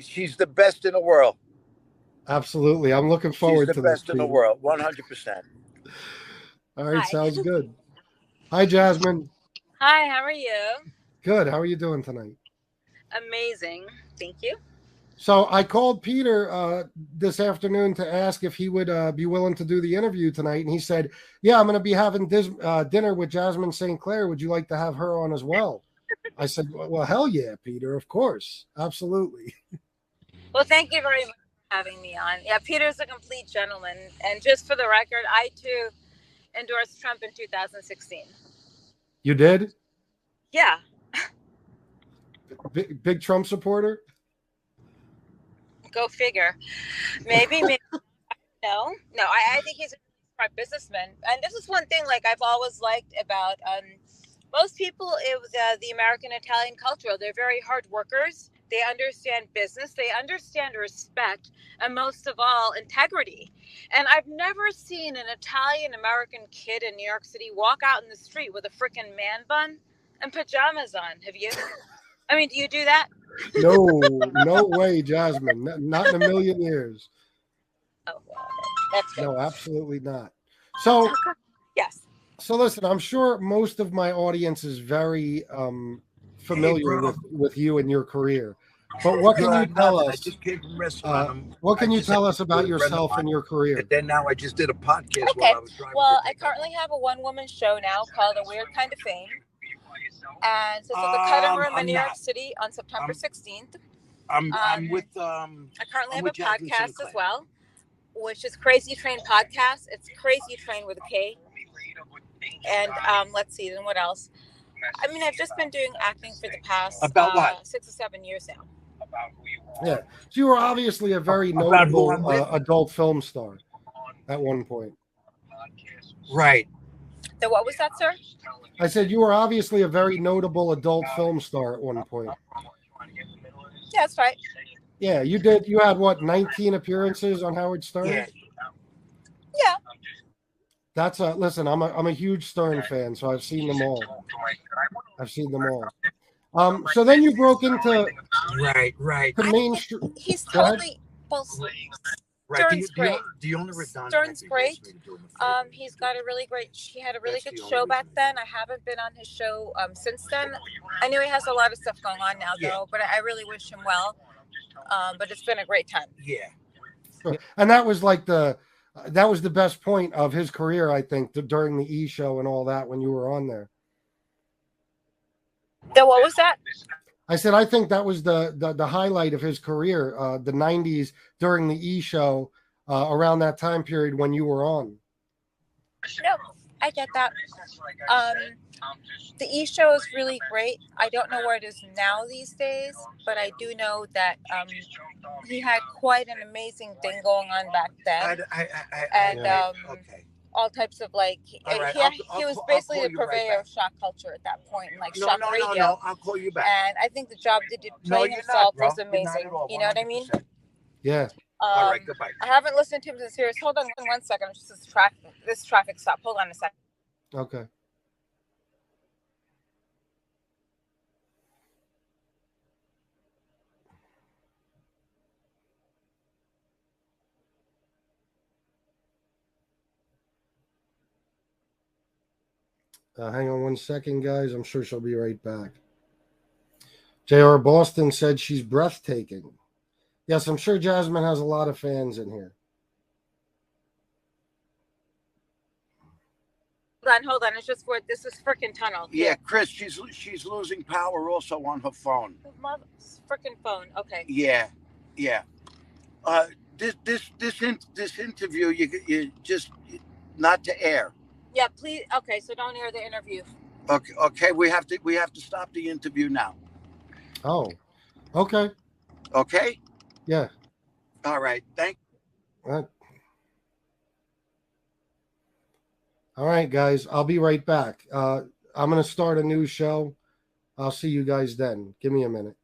She's the best in the world. Absolutely. I'm looking She's forward the to this, best in the Peter. world, 100%. All right, Hi. sounds good. Hi, Jasmine. Hi, how are you? Good. How are you doing tonight? Amazing. Thank you. So I called Peter this afternoon to ask if he would be willing to do the interview tonight, and he said, "Yeah, I'm going to be having dinner with Jasmine St. Clair. Would you like to have her on as well?" I said, "Well, hell yeah, Peter. Of course, absolutely." Well, thank you very much for having me on. Yeah, Peter's a complete gentleman. And just for the record, I too endorsed Trump in 2016. You did? Yeah. Big Trump supporter? Go figure. Maybe. No. I think he's a smart businessman. And this is one thing like I've always liked about most people. It was the American Italian culture. They're very hard workers. They understand business. They understand respect. And most of all, integrity. And I've never seen an Italian American kid in New York City walk out in the street with a freaking man bun and pajamas on. Have you? I mean, do you do that? No way, Jasmine. Not in a million years. Oh, well, that's good. No, absolutely not. So, yes. So listen, I'm sure most of my audience is very familiar with you and your career. But what can you tell us? I just came from restaurant. What can you tell us about yourself and your career? And then now I just did a podcast okay. while I was driving. Well, I currently have a one-woman show now called A Weird Kind of Fame. And it's at the Cutting Room in New York City on September 16th. I'm with I currently have a podcast as well, which is Crazy Train Podcast. It's Crazy Train with a K. And let's see, then what else? I mean, I've just been doing acting for the past 6 or 7 years now. Yeah, so you were obviously a very notable adult film star at one point. Right. So what was that, sir? I said you were obviously a very notable adult film star at one point. Yeah, that's right. Yeah, you did. You had what, 19 appearances on Howard Stern? Yeah. That's listen. I'm a huge Stern fan, so I've seen them all. So then you broke into right. The mainstream. He's totally Stern's great. Stern's great. He's got a really great. He had a really good show back then. I haven't been on his show since then. I know he has a lot of stuff going on now, though. But I really wish him well. But it's been a great time. Yeah. And that was like that was the best point of his career, I think, during the E! Show and all that when you were on there. What was that? I said I think that was the highlight of his career, the 90s during the E! Show, around that time period when you were on. No, I get that. The E! Show is really great. I don't know where it is now these days, but I do know that he had quite an amazing thing going on back then. All types of he was basically the purveyor of shock culture at that point, and shock radio. No, I'll call you back. And I think the job that he did playing himself was amazing. You know what I mean? Yeah. All right, goodbye. I haven't listened to him since serious. Hold on 1 second. Just this traffic stop. Hold on a second. Okay. Hang on 1 second, guys. I'm sure she'll be right back. J.R. Boston said she's breathtaking. Yes, I'm sure Jasmine has a lot of fans in here. Hold on. It's just this is freaking tunnel. Yeah, Chris, she's losing power also on her phone. Freaking phone. Okay. Yeah. This interview you just not to air. Yeah, please. Okay, so don't air the interview. Okay. We have to stop the interview now. Oh, okay. Okay. Yeah. All right. Thank you. All right, guys. I'll be right back. I'm going to start a new show. I'll see you guys then. Give me a minute.